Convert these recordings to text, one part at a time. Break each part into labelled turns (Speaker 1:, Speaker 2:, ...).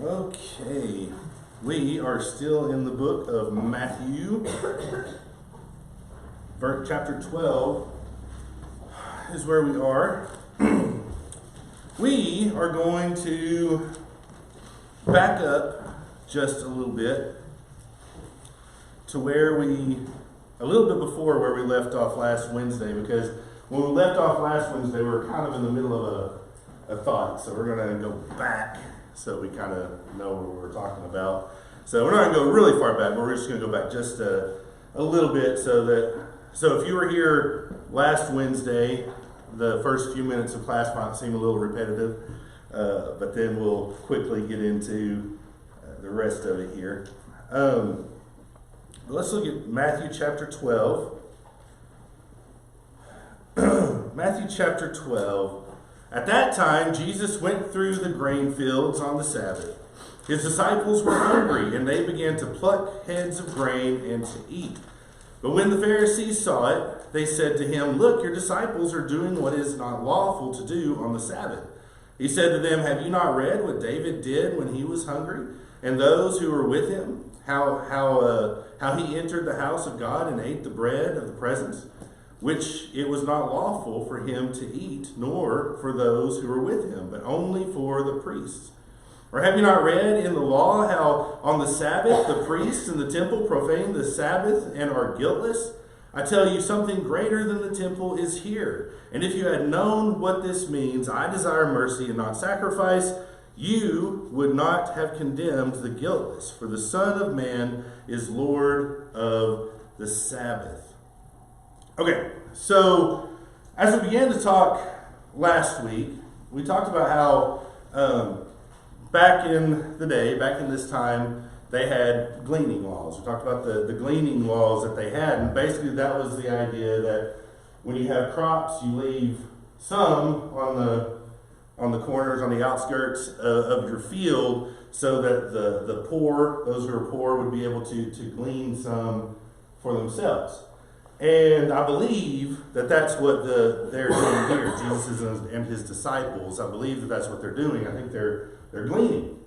Speaker 1: Okay, we are still in the book of Matthew. Chapter 12 is where we are. We are going to back up just a little bit to a little bit before where we left off last Wednesday, because when we left off last Wednesday, we were kind of in the middle of a thought. So we're going to go back so we kind of know what we're talking about. So we're not going to go really far back, but we're just going to go back just a little bit so if you were here last Wednesday, the first few minutes of class might seem a little repetitive, but then we'll quickly get into the rest of it here. Let's look at Matthew chapter 12. Matthew chapter 12. At that time, Jesus went through the grain fields on the Sabbath. His disciples were hungry, and they began to pluck heads of grain and to eat. But when the Pharisees saw it, they said to him, "Look, your disciples are doing what is not lawful to do on the Sabbath." He said to them, "Have you not read what David did when he was hungry, and those who were with him, how he entered the house of God and ate the bread of the presence, which it was not lawful for him to eat, nor for those who were with him, but only for the priests? Or have you not read in the law how on the Sabbath the priests in the temple profane the Sabbath and are guiltless? I tell you, something greater than the temple is here. And if you had known what this means, I desire mercy and not sacrifice, you would not have condemned the guiltless, for the Son of Man is Lord of the Sabbath." Okay, so as we began to talk last week, we talked about how back in the day, back in this time, they had gleaning laws. We talked about the gleaning laws that they had, and basically that was the idea that when you have crops, you leave some on the corners, on the outskirts of your field, so that the poor, those who are poor, would be able to glean some for themselves. And I believe that that's what they're doing here, Jesus and his disciples. I believe that that's what they're doing. I think they're gleaning.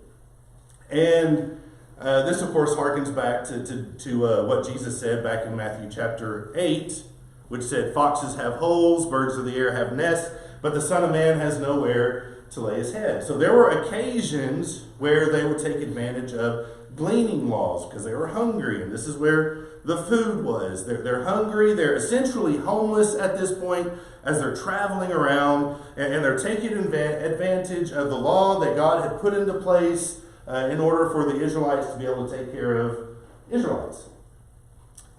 Speaker 1: And this, of course, harkens back to what Jesus said back in Matthew chapter 8, which said, "Foxes have holes, birds of the air have nests, but the Son of Man has nowhere to lay his head." So there were occasions where they would take advantage of gleaning laws because they were hungry, and this is where the food was. They're hungry, they're essentially homeless at this point as they're traveling around, and they're taking advantage of the law that God had put into place in order for the Israelites to be able to take care of Israelites.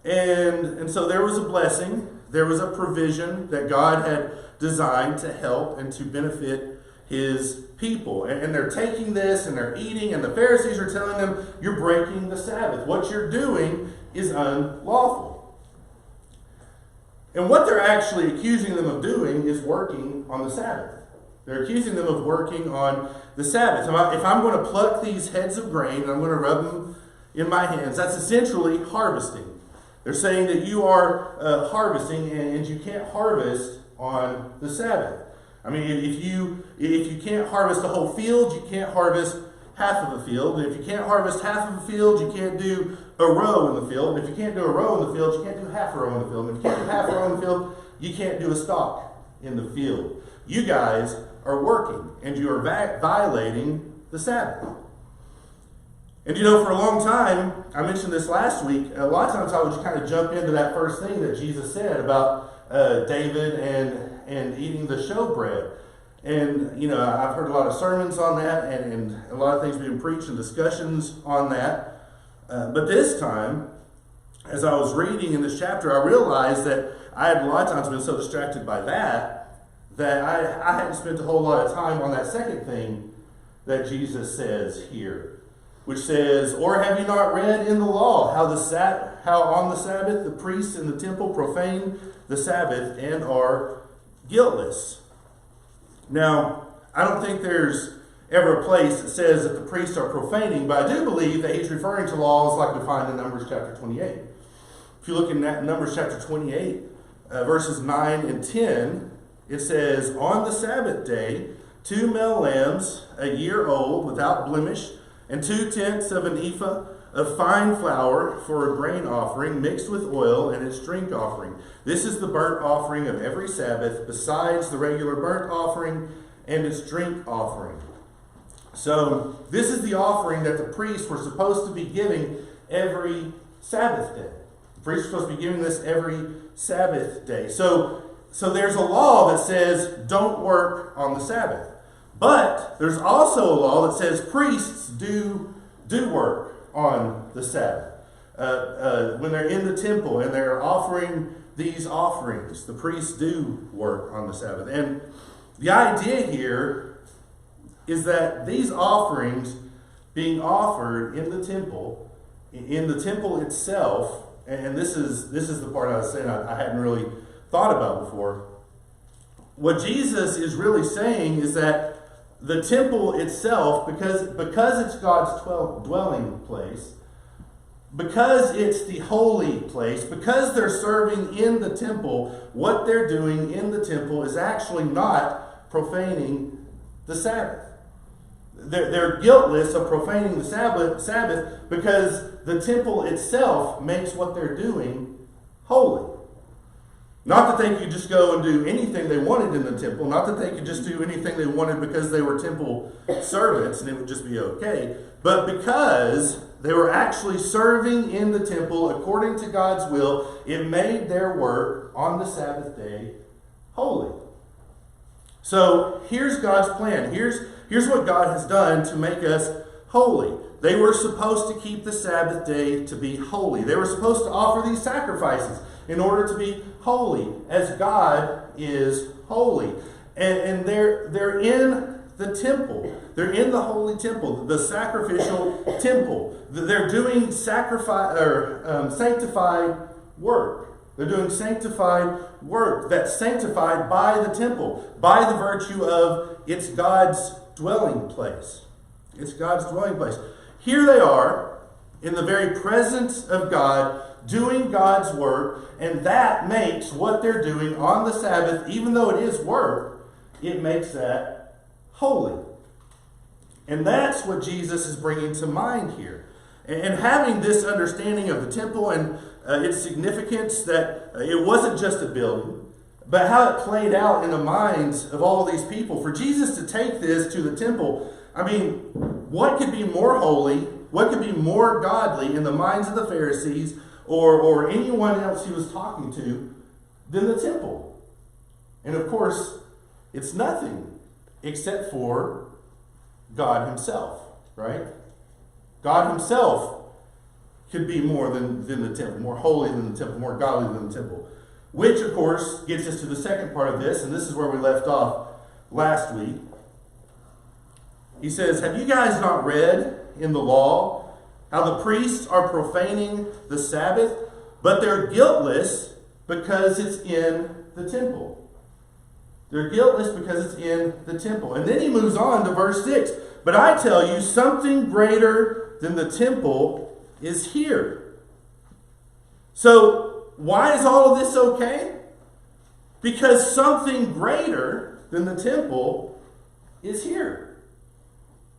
Speaker 1: And so there was a blessing, there was a provision that God had designed to help and to benefit his people. And they're taking this and they're eating, and the Pharisees are telling them, "You're breaking the Sabbath. What you're doing is unlawful." And what they're actually accusing them of doing is working on the Sabbath. They're accusing them of working on the Sabbath. If I'm going to pluck these heads of grain and I'm going to rub them in my hands, that's essentially harvesting. They're saying that you are harvesting, and you can't harvest on the Sabbath. I mean, if you can't harvest the whole field, you can't harvest half of a field. And if you can't harvest half of a field, you can't do a row in the field. And if you can't do a row in the field, you can't do half a row in the field. And if you can't do half a row in the field, you can't do a stalk in the field. You guys are working, and you are violating the Sabbath. And for a long time, I mentioned this last week, a lot of times I would just kind of jump into that first thing that Jesus said about David and eating the showbread. And, I've heard a lot of sermons on that and a lot of things being preached and discussions on that. But this time, as I was reading in this chapter, I realized that I had a lot of times been so distracted by that I hadn't spent a whole lot of time on that second thing that Jesus says here, which says, "Or have you not read in the law how on the Sabbath the priests in the temple profane the Sabbath and are guiltless?" Now, I don't think there's ever a place that says that the priests are profaning, but I do believe that he's referring to laws like we find in Numbers chapter 28. If you look in Numbers chapter 28, verses 9 and 10, it says, "On the Sabbath day, 2 male lambs, a year old, without blemish, and 2/10 of an ephah of fine flour for a grain offering mixed with oil and its drink offering. This is the burnt offering of every Sabbath, besides the regular burnt offering and its drink offering. So this is the offering that the priests were supposed to be giving every Sabbath day. The priests were supposed to be giving this every Sabbath day. So there's a law that says don't work on the Sabbath. But there's also a law that says priests do work on the Sabbath. When they're in the temple and they're offering these offerings, the priests do work on the Sabbath. And the idea here is that these offerings being offered in the temple itself, and this is the part I was saying I hadn't really thought about before. What Jesus is really saying is that the temple itself, because it's God's dwelling place, because it's the holy place, because they're serving in the temple, what they're doing in the temple is actually not profaning the Sabbath. They're guiltless of profaning the Sabbath because the temple itself makes what they're doing holy. Not that they could just go and do anything they wanted in the temple. Not that they could just do anything they wanted because they were temple servants and it would just be okay. But because they were actually serving in the temple according to God's will, it made their work on the Sabbath day holy. So here's God's plan. Here's what God has done to make us holy. They were supposed to keep the Sabbath day to be holy. They were supposed to offer these sacrifices in order to be holy, as God is holy. And they're in the temple. They're in the holy temple, the sacrificial temple. They're doing sanctified work. They're doing sanctified work that's sanctified by the temple, by the virtue of it's God's dwelling place. It's God's dwelling place. Here they are in the very presence of God, doing God's work, and that makes what they're doing on the Sabbath, even though it is work, it makes that holy. And that's what Jesus is bringing to mind here. And having this understanding of the temple and its significance, that it wasn't just a building, but how it played out in the minds of all of these people. For Jesus to take this to the temple, I mean, what could be more holy, what could be more godly in the minds of the Pharisees or anyone else he was talking to than the temple? And of course, it's nothing except for God himself, right? God himself could be more than the temple, more holy than the temple, more godly than the temple. Which, of course, gets us to the second part of this, and this is where we left off last week. He says, have you guys not read in the law how the priests are profaning the Sabbath, but they're guiltless because it's in the temple? They're guiltless because it's in the temple. And then he moves on to verse 6. But I tell you, something greater than the temple is here. So, why is all of this okay? Because something greater than the temple is here.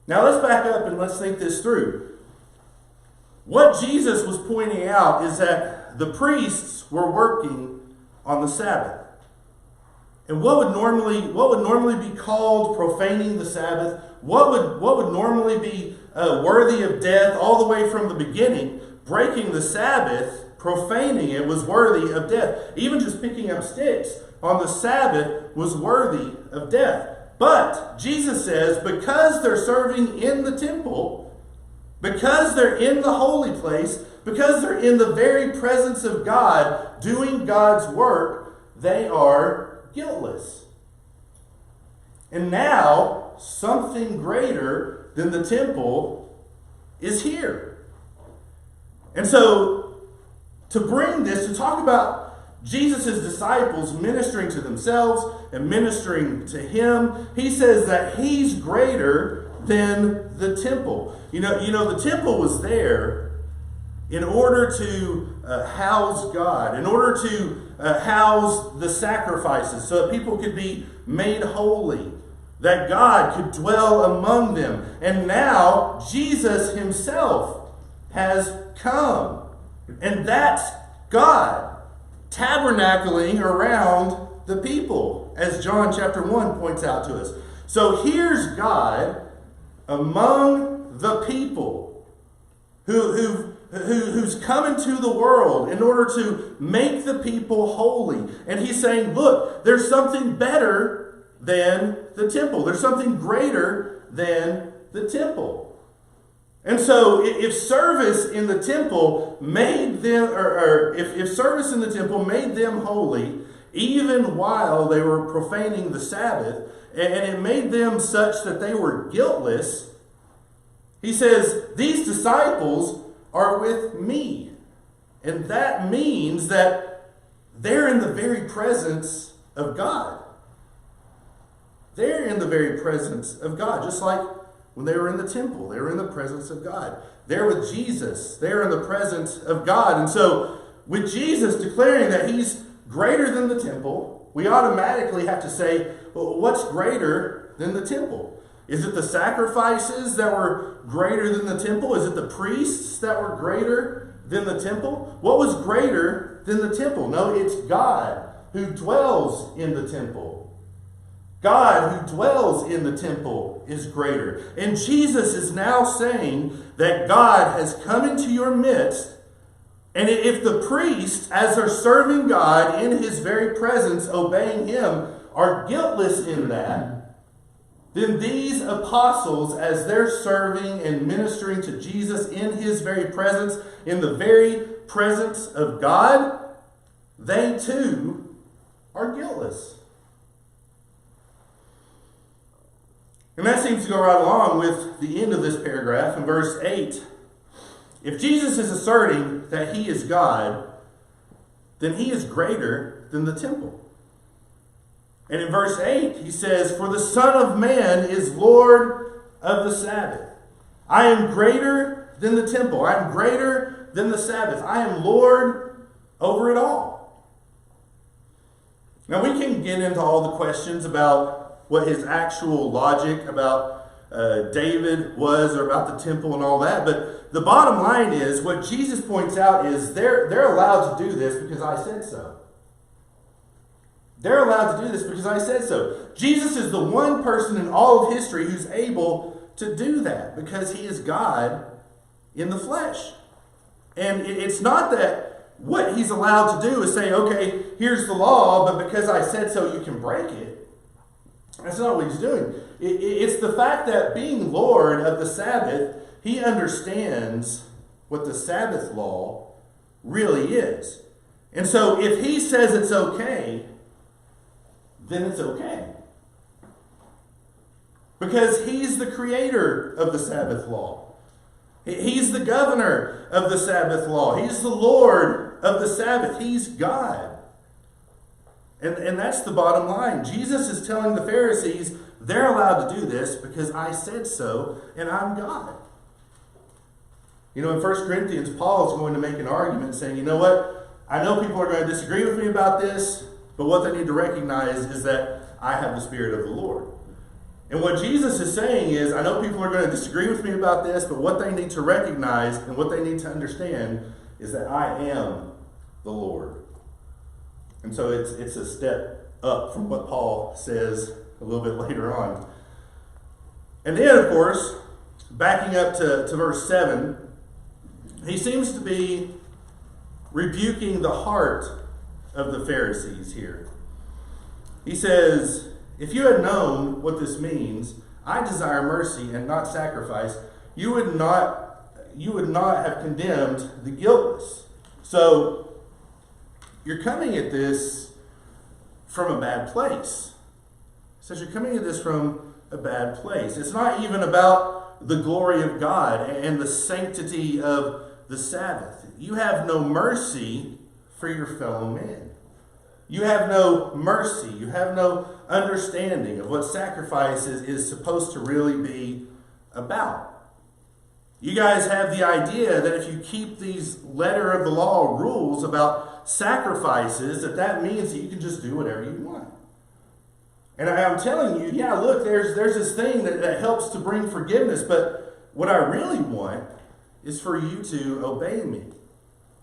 Speaker 1: Now let's back up and let's think this through. What Jesus was pointing out is that the priests were working on the Sabbath. And what would normally be called profaning the Sabbath? What would normally be worthy of death all the way from the beginning? Breaking the Sabbath, profaning it, was worthy of death. Even just picking up sticks on the Sabbath was worthy of death. But Jesus says, because they're serving in the temple, because they're in the holy place, because they're in the very presence of God, doing God's work, they are guiltless. And now, something greater than the temple is here. And so, to bring this, to talk about Jesus' disciples ministering to themselves and ministering to him, he says that he's greater than the temple. You know, the temple was there in order to house God, in order to house the sacrifices so that people could be made holy that God could dwell among them. And now Jesus himself has come. And that's God tabernacling around the people, as John chapter 1 points out to us. So here's God among the people who's come into the world in order to make the people holy. And he's saying, look, there's something better than the temple. There's something greater than the temple. And so if service in the temple made them, or if service in the temple made them holy, even while they were profaning the Sabbath, and it made them such that they were guiltless, he says, these disciples are with me. And that means that they're in the very presence of God. They're in the very presence of God, just like when they were in the temple. They were in the presence of God. They're with Jesus. They're in the presence of God. And so with Jesus declaring that he's greater than the temple, we automatically have to say, well, what's greater than the temple? Is it the sacrifices that were greater than the temple? Is it the priests that were greater than the temple? What was greater than the temple? No, it's God who dwells in the temple. God who dwells in the temple is greater. And Jesus is now saying that God has come into your midst. And if the priests, as they're serving God in his very presence, obeying him, are guiltless in that, then these apostles, as they're serving and ministering to Jesus in his very presence, in the very presence of God, they too are guiltless. And that seems to go right along with the end of this paragraph in verse 8. If Jesus is asserting that he is God, then he is greater than the temple. And in verse 8, he says, for the Son of Man is Lord of the Sabbath. I am greater than the temple. I am greater than the Sabbath. I am Lord over it all. Now we can get into all the questions about what his actual logic about David was, or about the temple and all that. But the bottom line is, what Jesus points out is they're allowed to do this because I said so. They're allowed to do this because I said so. Jesus is the one person in all of history who's able to do that because he is God in the flesh. And it's not that what he's allowed to do is say, okay, here's the law, but because I said so, you can break it. That's not what he's doing. It's the fact that being Lord of the Sabbath, he understands what the Sabbath law really is. And so if he says it's okay, then it's okay. Because he's the creator of the Sabbath law. He's the governor of the Sabbath law. He's the Lord of the Sabbath. He's God. And that's the bottom line. Jesus is telling the Pharisees, they're allowed to do this because I said so, and I'm God. You know, in 1 Corinthians, Paul is going to make an argument saying, you know what? I know people are going to disagree with me about this, but what they need to recognize is that I have the Spirit of the Lord. And what Jesus is saying is, I know people are going to disagree with me about this, but what they need to recognize and what they need to understand is that I am the Lord. And so it's a step up from what Paul says a little bit later on. And then, of course, backing up to verse 7, he seems to be rebuking the heart of the Pharisees here. He says, if you had known what this means, I desire mercy and not sacrifice, you would not have condemned the guiltless. So you're coming at this from a bad place. He says you're coming at this from a bad place. It's not even about the glory of God and the sanctity of the Sabbath. You have no mercy for your fellow men. You have no mercy. You have no understanding of what sacrifice is supposed to really be about. You guys have the idea that if you keep these letter of the law rules about sacrifices, that means that you can just do whatever you want. And I'm telling you, yeah, look, there's this thing that helps to bring forgiveness, but what I really want is for you to obey me.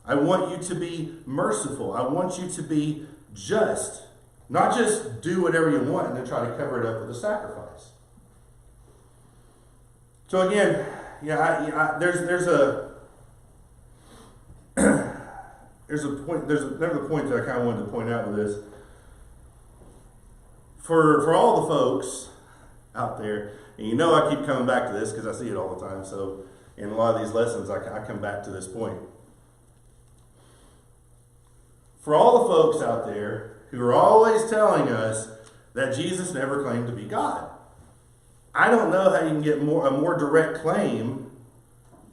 Speaker 1: I want you to be merciful. I want you to be just. Not just do whatever you want and then try to cover it up with a sacrifice. So again, there's another point that I kind of wanted to point out with this. For all the folks out there, and you know I keep coming back to this because I see it all the time, so in a lot of these lessons I come back to this point. For all the folks out there who are always telling us that Jesus never claimed to be God, I don't know how you can get a more direct claim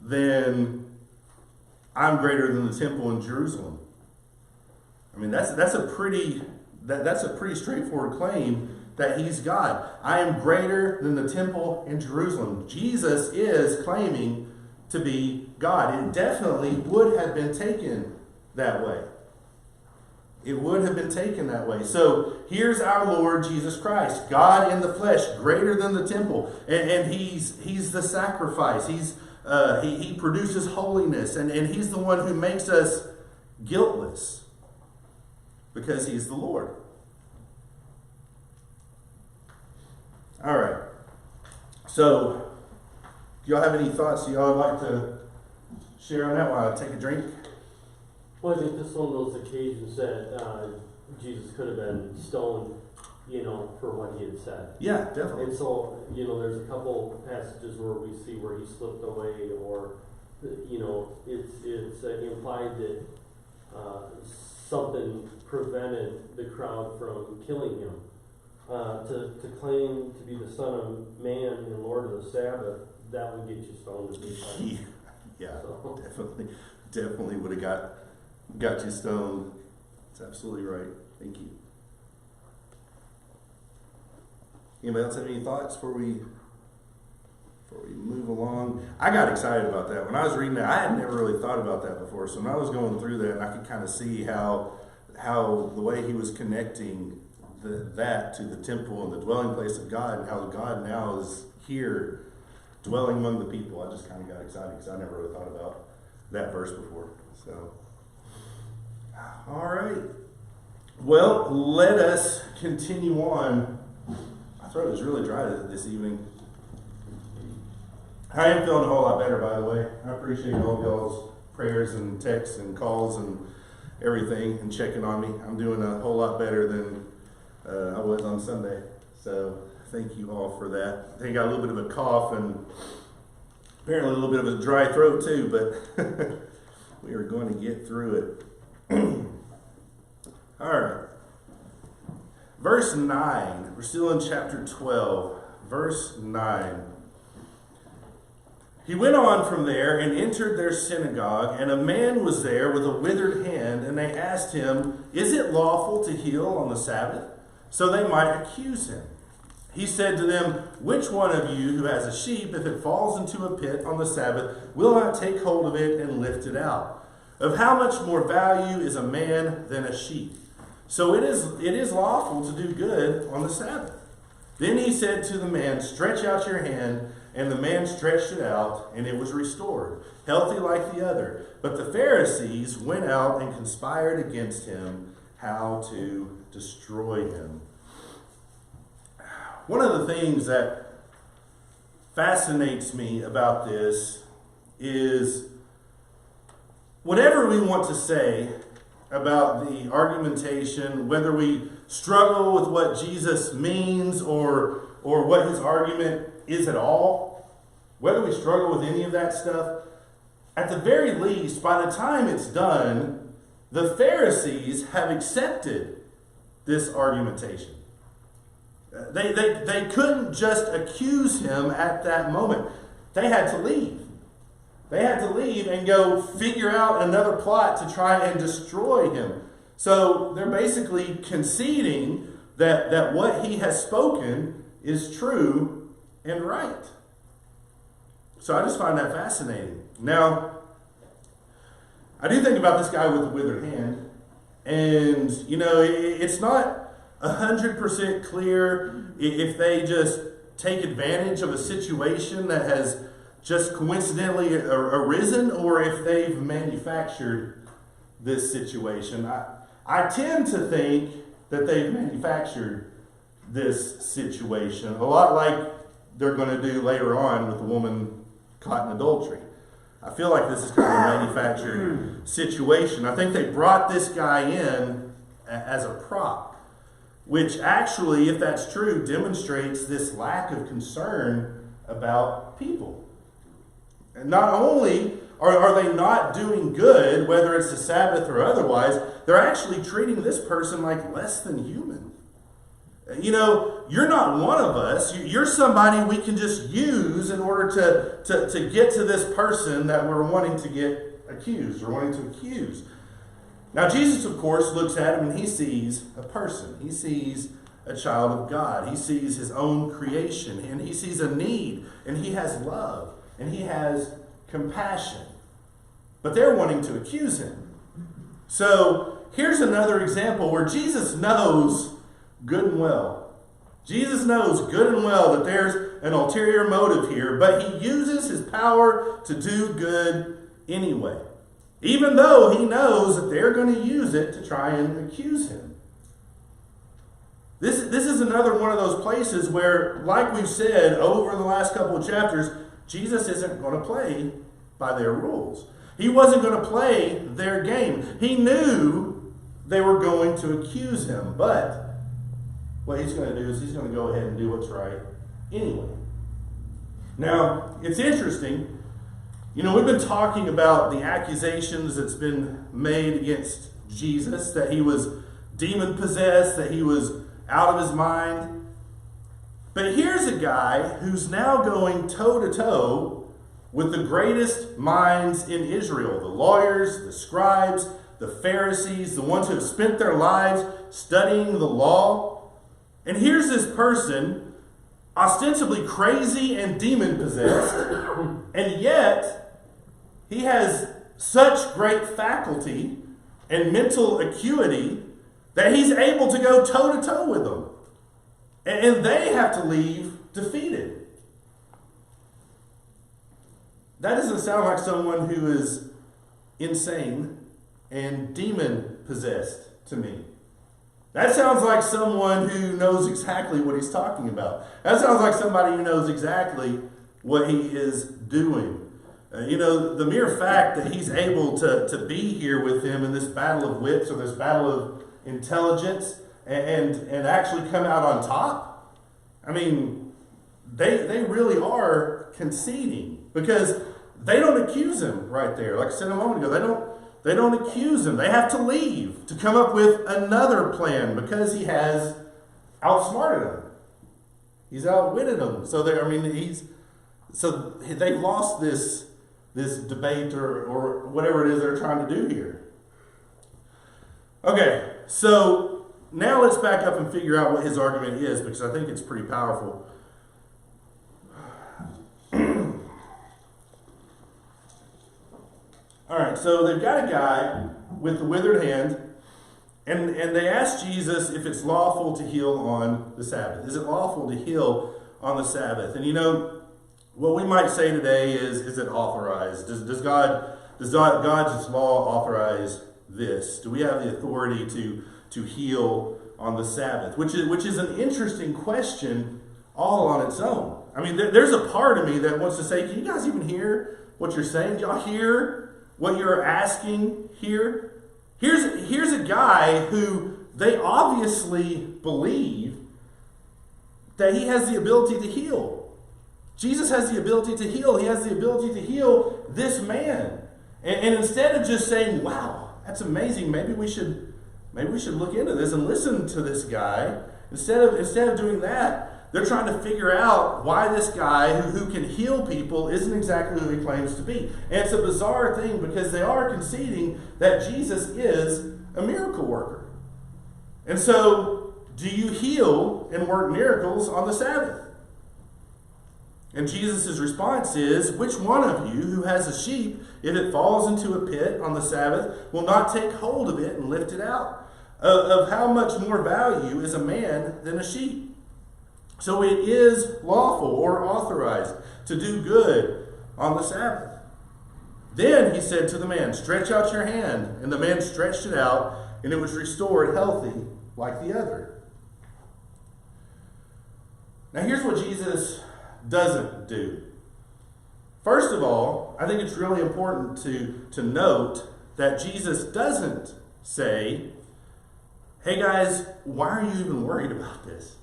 Speaker 1: than I'm greater than the temple in Jerusalem. I mean, that's a pretty straightforward claim that he's God. I am greater than the temple in Jerusalem. Jesus is claiming to be God. It definitely would have been taken that way. It would have been taken that way. So here's our Lord Jesus Christ, God in the flesh, greater than the temple, and he's the sacrifice. He produces holiness, and he's the one who makes us guiltless because he's the Lord. All right. So, do y'all have any thoughts y'all would like to share on that while I take a drink?
Speaker 2: Well, I think this is one of those occasions that Jesus could have been stoned, for what he had said.
Speaker 1: Yeah, definitely.
Speaker 2: And so, there's a couple passages where we see where he slipped away, or, it's implied that something prevented the crowd from killing him. To claim to be the Son of Man and Lord of the Sabbath, that would get you stoned to be.
Speaker 1: Yeah, so. Definitely would have got you stoned. That's absolutely right. Thank you. Anybody else have any thoughts before we move along? I got excited about that. When I was reading that, I had never really thought about that before. So when I was going through that, and I could kind of see how the way he was connecting that to the temple and the dwelling place of God, and how God now is here dwelling among the people. I just kind of got excited because I never really thought about that verse before. So, all right. Well, let us continue on. My throat is really dry this evening. I am feeling a whole lot better, by the way. I appreciate all of y'all's prayers and texts and calls and everything and checking on me. I'm doing a whole lot better than I was on Sunday. So thank you all for that. I think I got a little bit of a cough and apparently a little bit of a dry throat too, but we are going to get through it. All right. Verse 9. We're still in chapter 12. Verse 9. He went on from there and entered their synagogue, and a man was there with a withered hand, and they asked him, "Is it lawful to heal on the Sabbath?" So they might accuse him. He said to them, "Which one of you who has a sheep, if it falls into a pit on the Sabbath, will not take hold of it and lift it out? Of how much more value is a man than a sheep? So it is lawful to do good on the Sabbath." Then he said to the man, "Stretch out your hand." And the man stretched it out, and it was restored, healthy like the other. But the Pharisees went out and conspired against him, how to destroy him. One of the things that fascinates me about this is whatever we want to say about the argumentation, whether we struggle with what Jesus means or what his argument is at all, whether we struggle with any of that stuff, at the very least, by the time it's done, the Pharisees have accepted this argumentation. They couldn't just accuse him at that moment. They had to leave. They had to leave and go figure out another plot to try and destroy him. So they're basically conceding that what he has spoken is true and right. So I just find that fascinating. Now, I do think about this guy with the withered hand, and it's not 100% clear if they just take advantage of a situation that has just coincidentally arisen, or if they've manufactured this situation. I tend to think that they've manufactured this situation, a lot like they're going to do later on with the woman caught in adultery. I feel like this is kind of a manufactured situation. I think they brought this guy in as a prop, which actually, if that's true, demonstrates this lack of concern about people. And not only are they not doing good, whether it's the Sabbath or otherwise, they're actually treating this person like less than human. You know, you're not one of us. You're somebody we can just use in order to get to this person that we're wanting to get accused or wanting to accuse. Now, Jesus, of course, looks at him and he sees a person. He sees a child of God. He sees his own creation, and he sees a need, and he has love, and he has compassion. But they're wanting to accuse him. So here's another example where Jesus knows good and well. Jesus knows good and well that there's an ulterior motive here, but he uses his power to do good anyway, even though he knows that they're going to use it to try and accuse him. This is another one of those places where, like we've said over the last couple of chapters, Jesus isn't going to play by their rules. He wasn't going to play their game. He knew they were going to accuse him, but what he's going to do is he's going to go ahead and do what's right anyway. Now, it's interesting. You know, we've been talking about the accusations that's been made against Jesus, that he was demon-possessed, that he was out of his mind. But here's a guy who's now going toe-to-toe with the greatest minds in Israel, the lawyers, the scribes, the Pharisees, the ones who have spent their lives studying the law. And here's this person, ostensibly crazy and demon-possessed, and yet he has such great faculty and mental acuity that he's able to go toe-to-toe with them. And they have to leave defeated. That doesn't sound like someone who is insane and demon-possessed to me. That sounds like someone who knows exactly what he's talking about. That sounds like somebody who knows exactly what he is doing. You know, the mere fact that he's able to be here with him in this battle of wits or this battle of intelligence and actually come out on top, I mean, they really are conceding, because they don't accuse him right there. Like I said a moment ago, they don't accuse him. They have to leave to come up with another plan because he has outsmarted them. He's outwitted them. So they've lost this debate or whatever it is they're trying to do here. Okay, so now let's back up and figure out what his argument is, because I think it's pretty powerful. All right, so they've got a guy with the withered hand, and they ask Jesus if it's lawful to heal on the Sabbath. Is it lawful to heal on the Sabbath? And you know, what we might say today is it authorized? Does God's law authorize this? Do we have the authority to heal on the Sabbath? Which is an interesting question all on its own. I mean, there's a part of me that wants to say, can you guys even hear what you're saying? Do y'all hear what you're asking here? Here's a guy who they obviously believe that he has the ability to heal. Jesus has the ability to heal. He has the ability to heal this man. And instead of just saying, wow, that's amazing, maybe we should look into this and listen to this guy, instead of doing that, they're trying to figure out why this guy who can heal people isn't exactly who he claims to be. And it's a bizarre thing, because they are conceding that Jesus is a miracle worker. And so, do you heal and work miracles on the Sabbath? And Jesus' response is, which one of you who has a sheep, if it falls into a pit on the Sabbath, will not take hold of it and lift it out? of how much more value is a man than a sheep. So it is lawful or authorized to do good on the Sabbath. Then he said to the man, stretch out your hand. And the man stretched it out, and it was restored healthy like the other. Now here's what Jesus doesn't do. First of all, I think it's really important to note that Jesus doesn't say, hey guys, why are you even worried about this?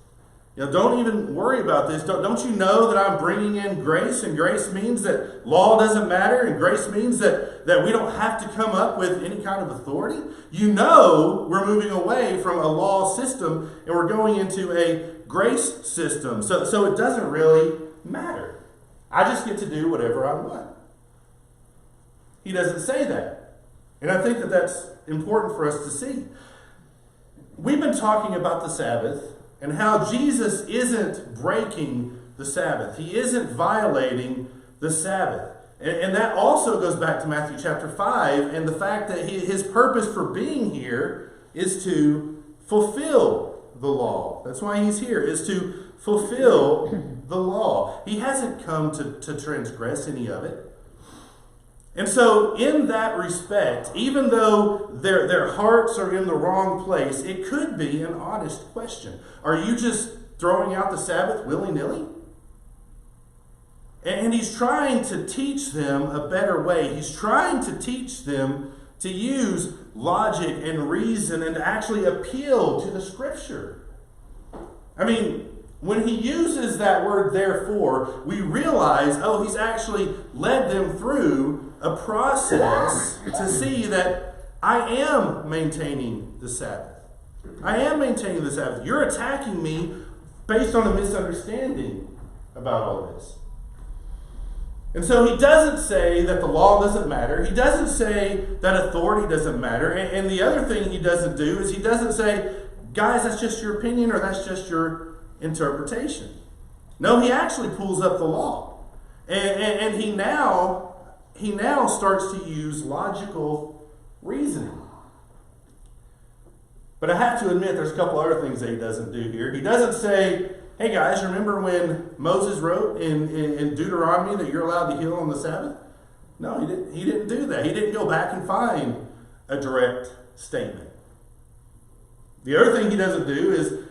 Speaker 1: Don't even worry about this. Don't you know that I'm bringing in grace, and grace means that law doesn't matter, and grace means that we don't have to come up with any kind of authority? You know we're moving away from a law system and we're going into a grace system. So it doesn't really matter. I just get to do whatever I want. He doesn't say that. And I think that that's important for us to see. We've been talking about the Sabbath and how Jesus isn't breaking the Sabbath. He isn't violating the Sabbath. And that also goes back to Matthew chapter 5 and the fact that his purpose for being here is to fulfill the law. That's why he's here, is to fulfill the law. He hasn't come to transgress any of it. And so in that respect, even though their hearts are in the wrong place, it could be an honest question. Are you just throwing out the Sabbath willy-nilly? And he's trying to teach them a better way. He's trying to teach them to use logic and reason and to actually appeal to the Scripture. I mean, when he uses that word therefore, we realize, he's actually led them through a process to see that I am maintaining the Sabbath. I am maintaining the Sabbath. You're attacking me based on a misunderstanding about all this. And so he doesn't say that the law doesn't matter. He doesn't say that authority doesn't matter. And the other thing he doesn't do is he doesn't say, guys, that's just your opinion or that's just your interpretation. No, he actually pulls up the law. And he now starts to use logical reasoning. But I have to admit there's a couple other things that he doesn't do here. He doesn't say, hey guys, remember when Moses wrote in Deuteronomy that you're allowed to heal on the Sabbath? No, he didn't do that. He didn't go back and find a direct statement. The other thing he doesn't do is,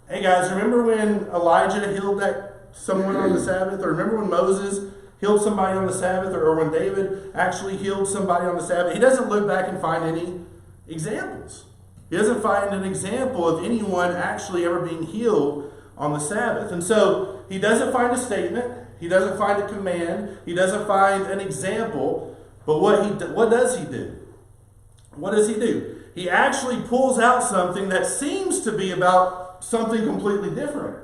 Speaker 1: hey guys, remember when Elijah healed someone on the Sabbath? Or remember when Moses healed somebody on the Sabbath? Or when David actually healed somebody on the Sabbath? He doesn't look back and find any examples. He doesn't find an example of anyone actually ever being healed on the Sabbath. And so he doesn't find a statement. He doesn't find a command. He doesn't find an example. But what does he do? What does he do? He actually pulls out something that seems to be about something completely different.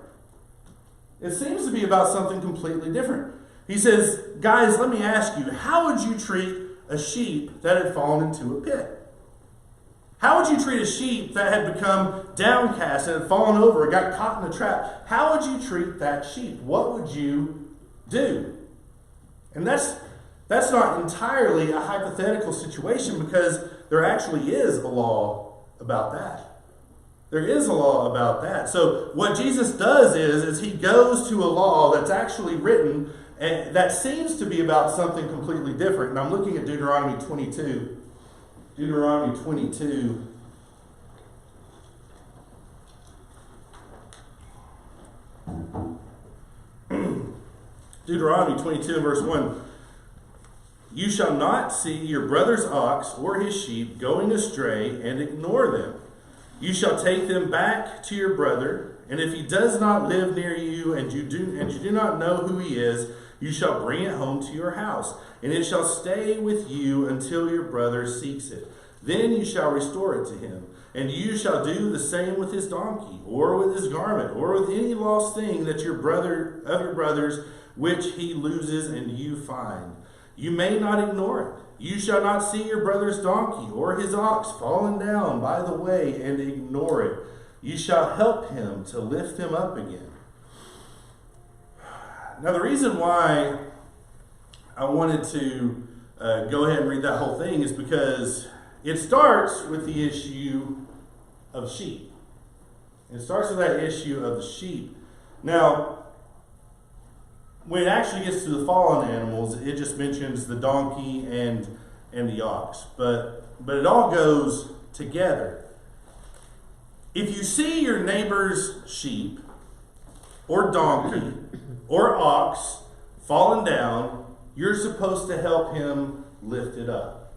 Speaker 1: It seems to be about something completely different. He says, guys, let me ask you, how would you treat a sheep that had fallen into a pit? How would you treat a sheep that had become downcast and had fallen over and got caught in a trap? How would you treat that sheep? What would you do? And that's not entirely a hypothetical situation because there actually is a law about that. There is a law about that. So what Jesus does is he goes to a law that's actually written and that seems to be about something completely different. And I'm looking at Deuteronomy 22. Deuteronomy 22. Deuteronomy 22 and verse 1. You shall not see your brother's ox or his sheep going astray and ignore them. You shall take them back to your brother, and if he does not live near you and you do not know who he is, you shall bring it home to your house, and it shall stay with you until your brother seeks it. Then you shall restore it to him, and you shall do the same with his donkey, or with his garment, or with any lost thing that your brothers which he loses and you find. You may not ignore it. You shall not see your brother's donkey or his ox fallen down by the way and ignore it. You shall help him to lift him up again. Now, the reason why I wanted to go ahead and read that whole thing is because it starts with the issue of sheep. It starts with that issue of the sheep. Now, when it actually gets to the fallen animals, it just mentions the donkey and the ox. But it all goes together. If you see your neighbor's sheep or donkey or ox fallen down, you're supposed to help him lift it up.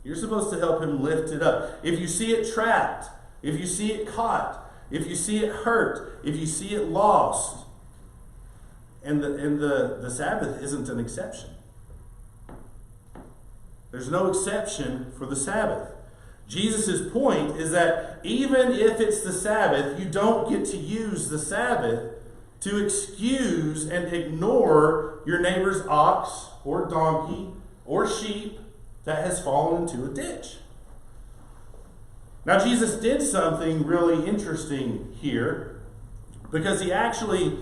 Speaker 1: You're supposed to help him lift it up. If you see it trapped, if you see it caught, if you see it hurt, if you see it lost, and the Sabbath isn't an exception. There's no exception for the Sabbath. Jesus' point is that even if it's the Sabbath, you don't get to use the Sabbath to excuse and ignore your neighbor's ox or donkey or sheep that has fallen into a ditch. Now, Jesus did something really interesting here because he actually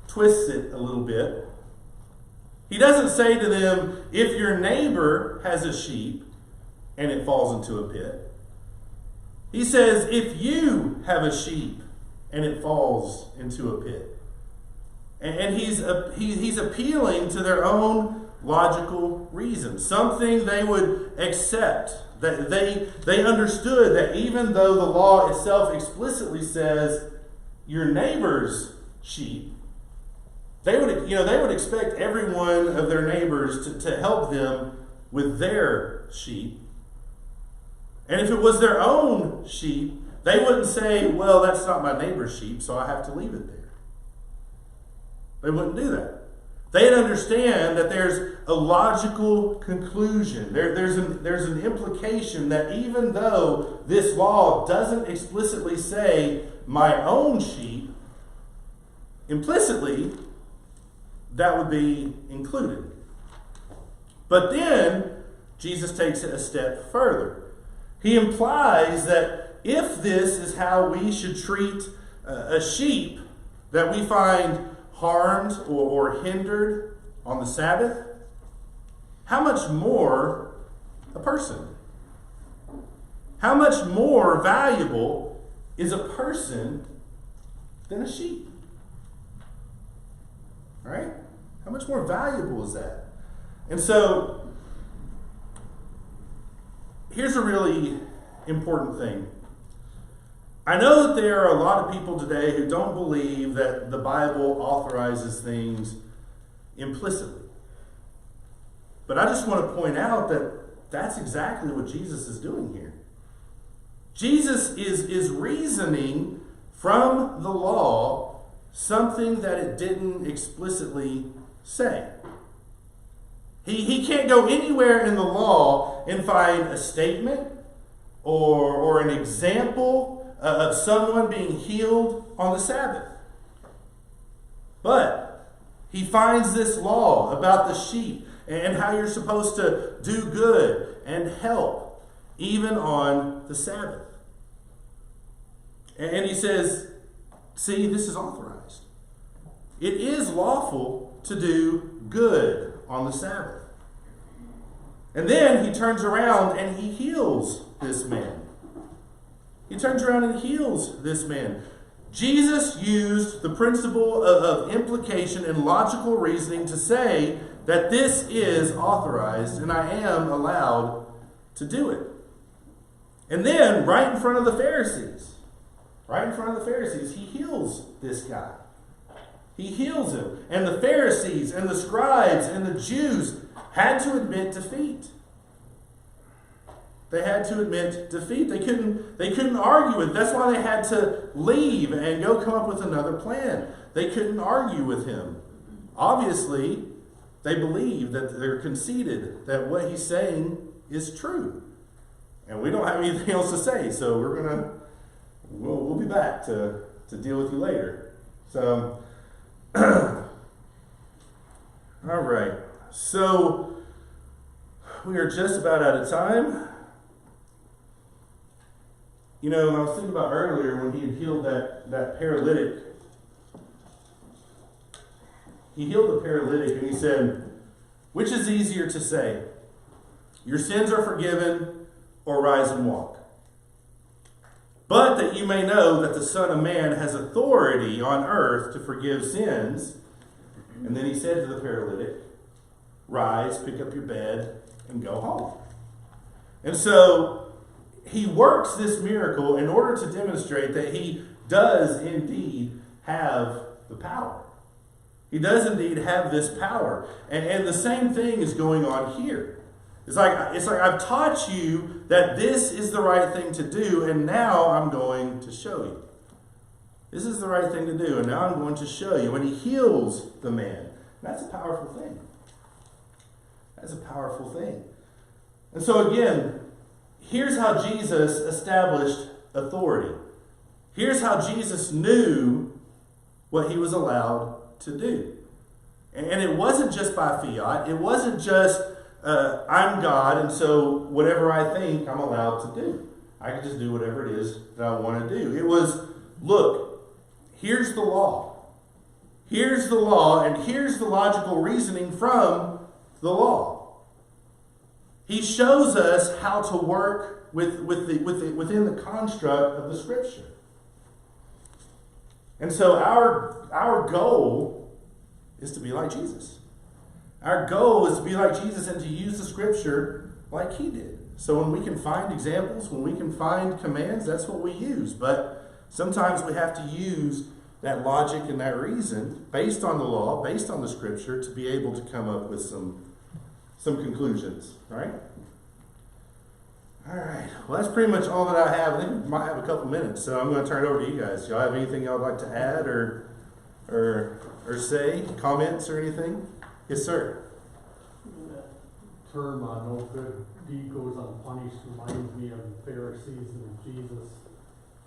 Speaker 1: twists it a little bit. He doesn't say to them, if your neighbor has a sheep and it falls into a pit. He says, if you have a sheep and it falls into a pit. And he's appealing to their own logical reason, something they would accept. That they understood that even though the law itself explicitly says your neighbor's sheep, they would expect every one of their neighbors to help them with their sheep. And if it was their own sheep, they wouldn't say, well, that's not my neighbor's sheep, so I have to leave it there. They wouldn't do that. They'd understand that there's a logical conclusion. There's an implication that even though this law doesn't explicitly say my own sheep, implicitly, that would be included. But then, Jesus takes it a step further. He implies that if this is how we should treat a sheep that we find harmed or hindered on the Sabbath, how much more a person? How much more valuable is a person than a sheep? Right? How much more valuable is that? And so, here's a really important thing. I know that there are a lot of people today who don't believe that the Bible authorizes things implicitly. But I just want to point out that that's exactly what Jesus is doing here. Jesus is reasoning from the law something that it didn't explicitly say. He can't go anywhere in the law and find a statement or an example of someone being healed on the Sabbath. But he finds this law about the sheep and how you're supposed to do good and help even on the Sabbath. And he says, see, this is authorized. It is lawful to do good on the Sabbath. And then he turns around and he heals this man. He turns around and heals this man. Jesus used the principle of implication and logical reasoning to say that this is authorized and I am allowed to do it. And then, right in front of the Pharisees, he heals this guy. He heals him. And the Pharisees and the scribes and the Jews had to admit defeat. They had to admit defeat. They couldn't argue with it. That's why they had to leave and go come up with another plan. They couldn't argue with him. Obviously, they believe that they're conceded that what he's saying is true. And we don't have anything else to say, so we'll be back to deal with you later. So, all right. So, we are just about out of time. You know, I was thinking about earlier when he had healed that paralytic. He healed the paralytic and he said, which is easier to say? Your sins are forgiven or rise and walk? But that you may know that the Son of Man has authority on earth to forgive sins. And then he said to the paralytic, rise, pick up your bed, and go home. And so he works this miracle in order to demonstrate that he does indeed have the power. He does indeed have this power. And the same thing is going on here. It's like I've taught you that this is the right thing to do, and now I'm going to show you. This is the right thing to do, and now I'm going to show you. And he heals the man. That's a powerful thing. That's a powerful thing. And so again, here's how Jesus established authority. Here's how Jesus knew what he was allowed to do. And it wasn't just by fiat. It wasn't just, I'm God, and so whatever I think, I'm allowed to do. I can just do whatever it is that I want to do. It was, look, here's the law. Here's the law, and here's the logical reasoning from the law. He shows us how to work within the construct of the Scripture. And so our goal is to be like Jesus. Our goal is to be like Jesus and to use the Scripture like he did. So when we can find examples, when we can find commands, that's what we use. But sometimes we have to use that logic and that reason based on the law, based on the Scripture, to be able to come up with some conclusions, right? All right. Well, that's pretty much all that I have. I think we might have a couple minutes, so I'm going to turn it over to you guys. Do y'all have anything y'all would like to add or say, comments or anything? Yes, sir.
Speaker 3: That term, no good deed goes unpunished, reminds me of the Pharisees and Jesus.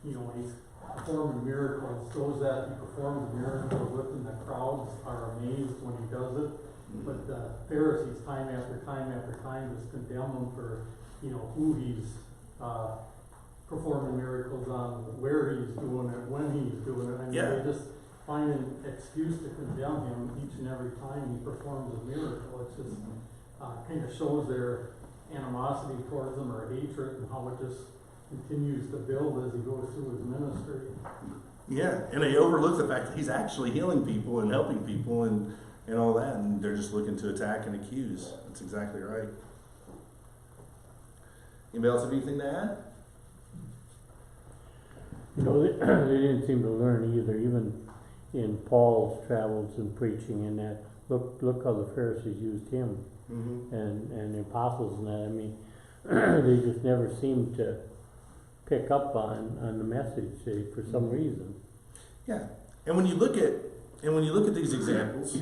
Speaker 3: You know, he's performing miracles, shows that he performs miracles with them. The crowds are amazed when he does it. But the Pharisees, time after time after time, just condemn him for, you know, who he's performing miracles on, where he's doing it, when he's doing it. I mean, they just find an excuse to condemn him each and every time he performs a miracle. It just kind of shows their animosity towards him or hatred, and how it just continues to build as he goes through his ministry.
Speaker 1: Yeah, and they overlook the fact that he's actually healing people and helping people and all that, and they're just looking to attack and accuse. That's exactly right. Anybody else have anything to add?
Speaker 4: You know, they didn't seem to learn either, even in Paul's travels and preaching and that. Look how the Pharisees used him, and the apostles and that. I mean, they just never seemed to pick up on the message for some reason.
Speaker 1: Yeah, and when you look at these examples,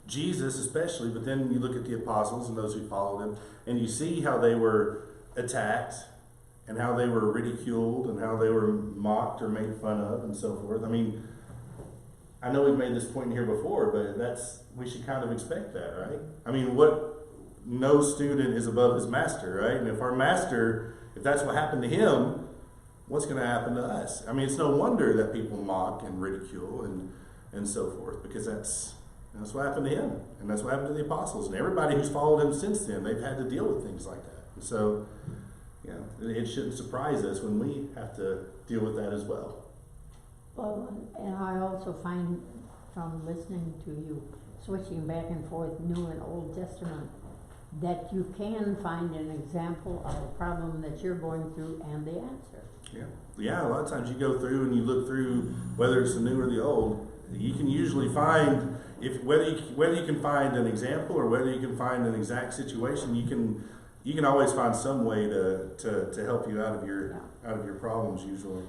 Speaker 1: Jesus especially, but then you look at the apostles and those who followed him, and you see how they were attacked and how they were ridiculed and how they were mocked or made fun of and so forth. I mean, I know we've made this point here before, but we should kind of expect that, right? I mean, no student is above his master, right? And if our master, if that's what happened to him, what's going to happen to us? I mean, it's no wonder that people mock and ridicule and so forth, because that's what happened to him, and that's what happened to the apostles, and everybody who's followed him since then. They've had to deal with things like that. And so, yeah, it shouldn't surprise us when we have to deal with that as well.
Speaker 5: Well, and I also find from listening to you, switching back and forth, New and Old Testament, that you can find an example of a problem that you're going through and the answer.
Speaker 1: Yeah. A lot of times you go through and you look through whether it's the new or the old. You can usually find whether you can find an example or whether you can find an exact situation. You can always find some way to help you out of your problems usually.